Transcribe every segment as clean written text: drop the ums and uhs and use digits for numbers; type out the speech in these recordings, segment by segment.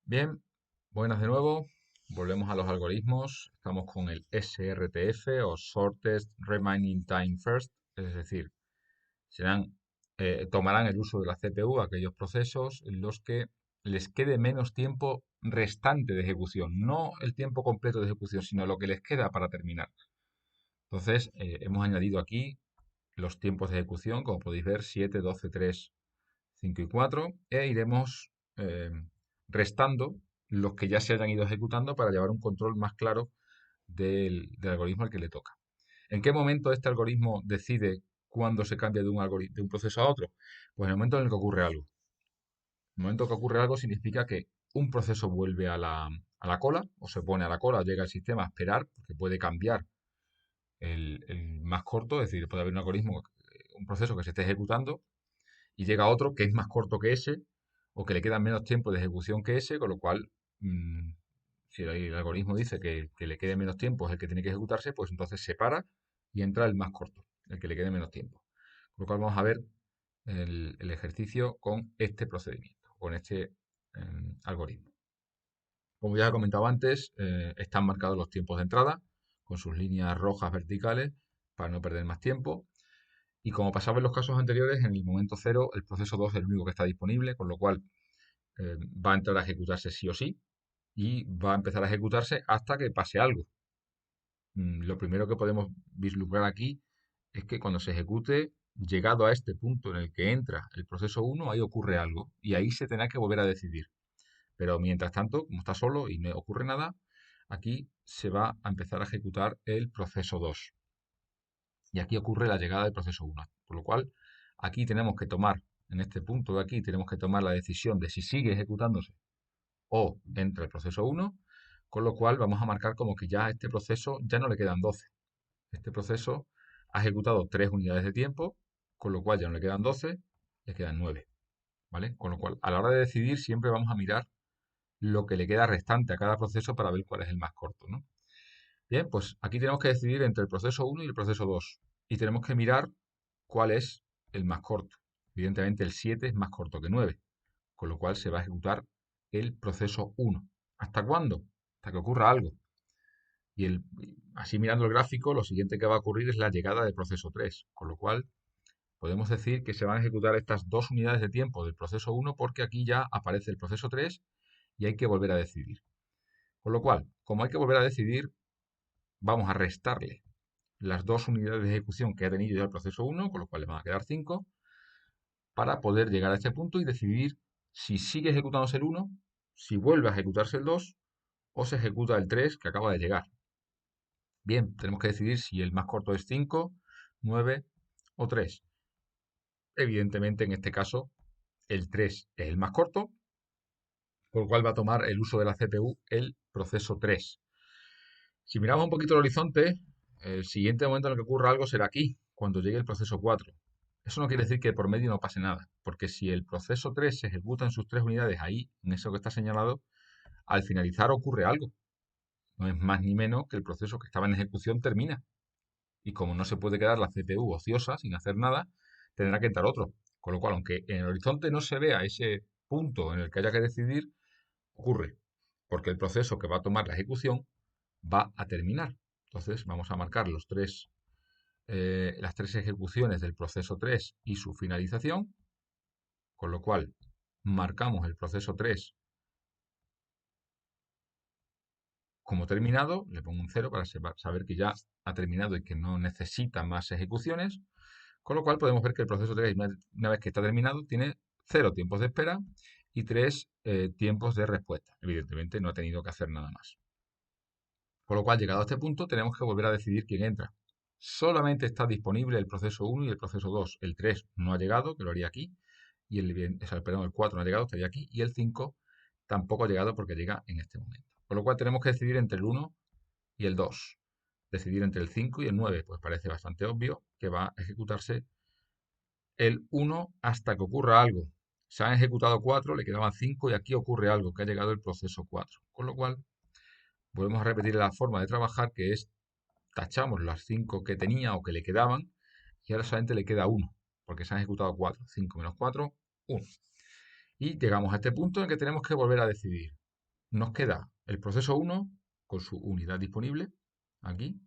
Bien, buenas de nuevo. Volvemos a los algoritmos. Estamos con el SRTF o Shortest Remaining Time First, es decir, serán, tomarán el uso de la CPU aquellos procesos en los que les quede menos tiempo restante de ejecución, no el tiempo completo de ejecución, sino lo que les queda para terminar. Entonces, hemos añadido aquí los tiempos de ejecución, como podéis ver, 7, 12, 3, 5 y 4, e iremos restando los que ya se hayan ido ejecutando para llevar un control más claro del algoritmo al que le toca. ¿En qué momento este algoritmo decide cuándo se cambia de un proceso a otro? Pues en el momento en el que ocurre algo. El momento que ocurre algo significa que un proceso vuelve a la cola, o se pone a la cola, llega al sistema a esperar, porque puede cambiar el más corto, es decir, puede haber un algoritmo, un proceso que se esté ejecutando y llega otro que es más corto que ese o que le queda menos tiempo de ejecución que ese, con lo cual, mm, si el algoritmo dice que le quede menos tiempo es el que tiene que ejecutarse, pues entonces se para y entra el más corto, el que le quede menos tiempo. Con lo cual vamos a ver el ejercicio con este procedimiento, con este algoritmo. Como ya he comentado antes, están marcados los tiempos de entrada con sus líneas rojas verticales para no perder más tiempo. Y como pasaba en los casos anteriores, en el momento cero el proceso 2 es el único que está disponible, con lo cual va a entrar a ejecutarse sí o sí y va a empezar a ejecutarse hasta que pase algo. Lo primero que podemos vislumbrar aquí es que cuando se ejecute, llegado a este punto en el que entra el proceso uno, ahí ocurre algo y ahí se tendrá que volver a decidir. Pero mientras tanto, como está solo y no ocurre nada, aquí se va a empezar a ejecutar el proceso 2. Y aquí ocurre la llegada del proceso uno. Por lo cual, aquí tenemos que tomar, en este punto de aquí, tenemos que tomar la decisión de si sigue ejecutándose o entra el proceso uno, con lo cual vamos a marcar como que ya a este proceso ya no le quedan 12. Este proceso ha ejecutado 3 unidades de tiempo, con lo cual ya no le quedan 12, le quedan 9. ¿Vale? Con lo cual, a la hora de decidir, siempre vamos a mirar lo que le queda restante a cada proceso para ver cuál es el más corto, ¿no? Bien, pues aquí tenemos que decidir entre el proceso uno y el proceso 2. Y tenemos que mirar cuál es el más corto. Evidentemente el 7 es más corto que 9, con lo cual se va a ejecutar el proceso uno. ¿Hasta cuándo? Hasta que ocurra algo. Así mirando el gráfico, lo siguiente que va a ocurrir es la llegada del proceso 3, con lo cual podemos decir que se van a ejecutar estas dos unidades de tiempo del proceso uno porque aquí ya aparece el proceso 3 y hay que volver a decidir. Con lo cual, como hay que volver a decidir, vamos a restarle las dos unidades de ejecución que ha tenido ya el proceso uno, con lo cual le van a quedar 5, para poder llegar a este punto y decidir si sigue ejecutándose el uno, si vuelve a ejecutarse el 2 o se ejecuta el 3 que acaba de llegar. Bien, tenemos que decidir si el más corto es 5, 9 o 3. Evidentemente, en este caso, el 3 es el más corto, por lo cual va a tomar el uso de la CPU el proceso 3. Si miramos un poquito el horizonte, el siguiente momento en el que ocurra algo será aquí, cuando llegue el proceso 4. Eso no quiere decir que por medio no pase nada, porque si el proceso 3 se ejecuta en sus 3 unidades ahí, en eso que está señalado, al finalizar ocurre algo. No es más ni menos que el proceso que estaba en ejecución termina. Y como no se puede quedar la CPU ociosa sin hacer nada, tendrá que entrar otro. Con lo cual, aunque en el horizonte no se vea ese punto en el que haya que decidir, ocurre. Porque el proceso que va a tomar la ejecución va a terminar. Entonces vamos a marcar las tres ejecuciones del proceso 3 y su finalización, con lo cual marcamos el proceso 3 como terminado, le pongo un 0 para saber que ya ha terminado y que no necesita más ejecuciones, con lo cual podemos ver que el proceso 3, una vez que está terminado, tiene 0 tiempos de espera y 3 tiempos de respuesta. Evidentemente no ha tenido que hacer nada más. Con lo cual, llegado a este punto, tenemos que volver a decidir quién entra. Solamente está disponible el proceso 1 y el proceso 2. El 3 no ha llegado, que lo haría aquí. Y el 4 no ha llegado, estaría aquí. Y el 5 tampoco ha llegado porque llega en este momento. Con lo cual tenemos que decidir entre el 1 y el 2. Decidir entre el 5 y el 9, pues parece bastante obvio que va a ejecutarse el 1 hasta que ocurra algo. Se han ejecutado 4, le quedaban 5 y aquí ocurre algo, que ha llegado el proceso 4. Con lo cual volvemos a repetir la forma de trabajar, que es tachamos las 5 que tenía o que le quedaban y ahora solamente le queda 1, porque se han ejecutado 4. 5 menos 4, 1. Y llegamos a este punto en que tenemos que volver a decidir. nos queda el proceso 1 con su unidad disponible, aquí,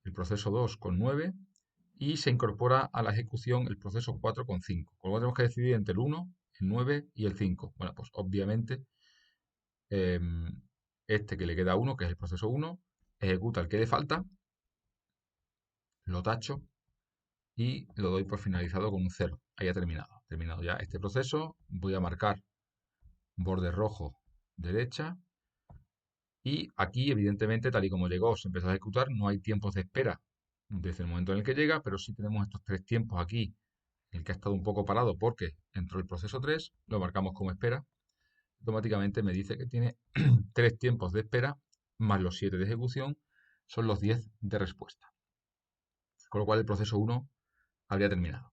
el proceso 2 con 9 y se incorpora a la ejecución el proceso 4 con 5. Con lo cual tenemos que decidir entre el 1, el 9 y el 5. Bueno, pues obviamente este que le queda a 1, que es el proceso 1, ejecuta el que le falta, lo tacho y lo doy por finalizado con un 0. Ahí ha terminado. Terminado ya este proceso. Voy a marcar borde rojo derecha. Y aquí, evidentemente, tal y como llegó, se empezó a ejecutar. No hay tiempos de espera desde el momento en el que llega, pero sí tenemos estos 3 tiempos aquí. El que ha estado un poco parado porque entró el proceso 3, lo marcamos como espera. Automáticamente me dice que tiene 3 tiempos de espera más los 7 de ejecución, son los 10 de respuesta. Con lo cual el proceso 1 habría terminado.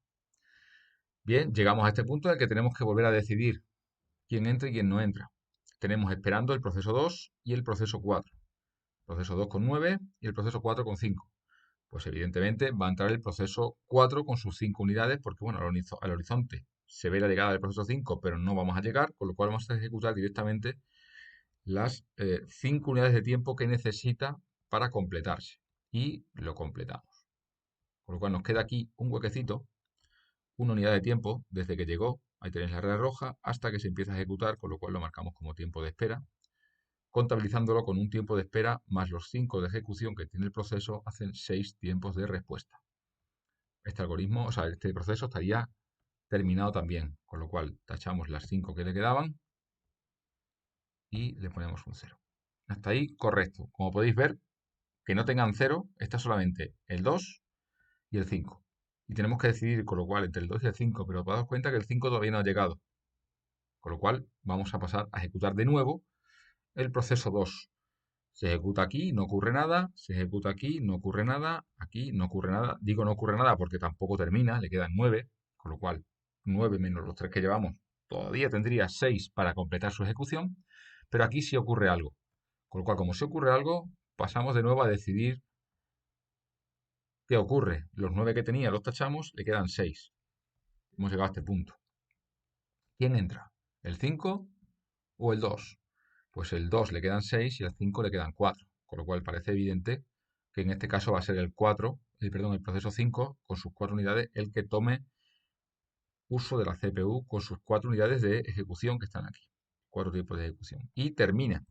Bien, llegamos a este punto en el que tenemos que volver a decidir quién entra y quién no entra. Tenemos esperando el proceso 2 y el proceso 4. Proceso 2 con 9 y el proceso 4 con 5. Pues evidentemente va a entrar el proceso 4 con sus 5 unidades porque, bueno, al horizonte se ve la llegada del proceso 5, pero no vamos a llegar, con lo cual vamos a ejecutar directamente las 5 unidades de tiempo que necesita para completarse. Y lo completamos. Con lo cual nos queda aquí un huequecito, una unidad de tiempo desde que llegó, ahí tenéis la red roja, hasta que se empieza a ejecutar, con lo cual lo marcamos como tiempo de espera, contabilizándolo con un tiempo de espera más los 5 de ejecución que tiene el proceso, hacen 6 tiempos de respuesta. Este algoritmo, o sea, este proceso estaría terminado también, con lo cual tachamos las 5 que le quedaban y le ponemos un 0. Hasta ahí, correcto. Como podéis ver, que no tengan 0, está solamente el 2 y el 5. Y tenemos que decidir, con lo cual, entre el 2 y el 5, pero daos cuenta que el 5 todavía no ha llegado. Con lo cual, vamos a pasar a ejecutar de nuevo el proceso 2. Se ejecuta aquí, no ocurre nada, se ejecuta aquí, no ocurre nada, aquí no ocurre nada. Digo no ocurre nada porque tampoco termina, le quedan 9, con lo cual 9 menos los 3 que llevamos, todavía tendría 6 para completar su ejecución, pero aquí sí ocurre algo. Con lo cual, como sí ocurre algo, pasamos de nuevo a decidir qué ocurre. Los 9 que tenía los tachamos, le quedan 6. Hemos llegado a este punto. ¿Quién entra? ¿El 5 o el 2? Pues el 2 le quedan 6 y al 5 le quedan 4. Con lo cual parece evidente que en este caso va a ser el 4, el proceso 5 con sus 4 unidades el que tome uso de la CPU con sus 4 unidades de ejecución que están aquí. 4 tipos de ejecución. Y termina.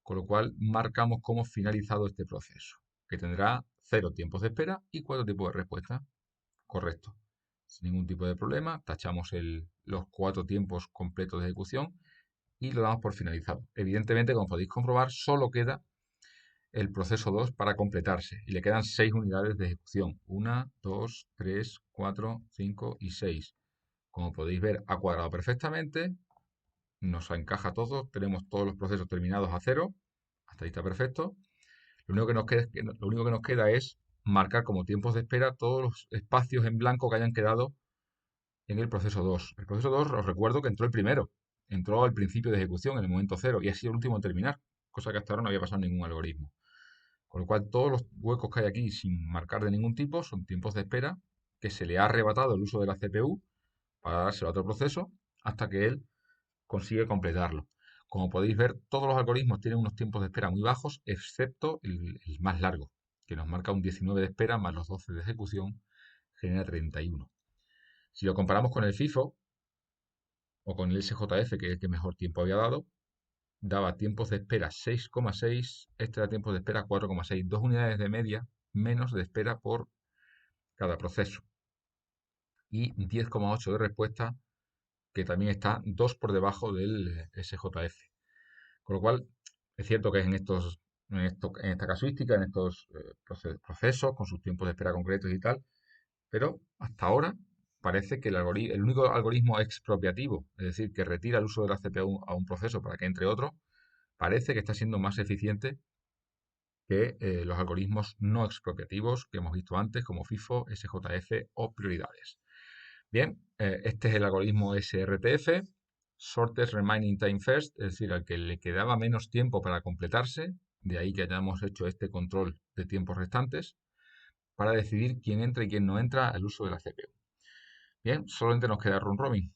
Con lo cual marcamos como finalizado este proceso, que tendrá 0 tiempos de espera y 4 tipos de respuesta. Correcto. Sin ningún tipo de problema, tachamos los 4 tiempos completos de ejecución y lo damos por finalizado. Evidentemente, como podéis comprobar, solo queda el proceso 2 para completarse y le quedan 6 unidades de ejecución. 1, 2, 3, 4, 5 y 6. Como podéis ver, ha cuadrado perfectamente, nos encaja todo, tenemos todos los procesos terminados a 0, hasta ahí está perfecto. Lo único que nos queda es marcar como tiempos de espera todos los espacios en blanco que hayan quedado en el proceso 2. El proceso 2, os recuerdo que entró el primero, entró al principio de ejecución, en el momento 0, y ha sido el último en terminar, cosa que hasta ahora no había pasado en ningún algoritmo. Con lo cual, todos los huecos que hay aquí sin marcar de ningún tipo son tiempos de espera que se le ha arrebatado el uso de la CPU para dárselo a otro proceso hasta que él consigue completarlo. Como podéis ver, todos los algoritmos tienen unos tiempos de espera muy bajos, excepto el más largo, que nos marca un 19 de espera más los 12 de ejecución, genera 31. Si lo comparamos con el FIFO o con el SJF, que es el que mejor tiempo había dado, daba tiempos de espera 6,6, este da tiempos de espera 4,6, 2 unidades de media menos de espera por cada proceso. Y 10,8 de respuesta, que también está 2 por debajo del SJF. Con lo cual, es cierto que en esta casuística, en estos procesos, con sus tiempos de espera concretos y tal, pero hasta ahora parece que el único algoritmo expropiativo, es decir, que retira el uso de la CPU a un proceso para que entre otro, parece que está siendo más eficiente que los algoritmos no expropiativos que hemos visto antes, como FIFO, SJF o prioridades. Bien, este es el algoritmo SRTF, Shortest Remaining Time First, es decir, al que le quedaba menos tiempo para completarse, de ahí que hayamos hecho este control de tiempos restantes, para decidir quién entra y quién no entra al uso de la CPU. Bien, solamente nos queda Round Robin.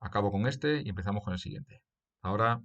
Acabo con este y empezamos con el siguiente. Ahora.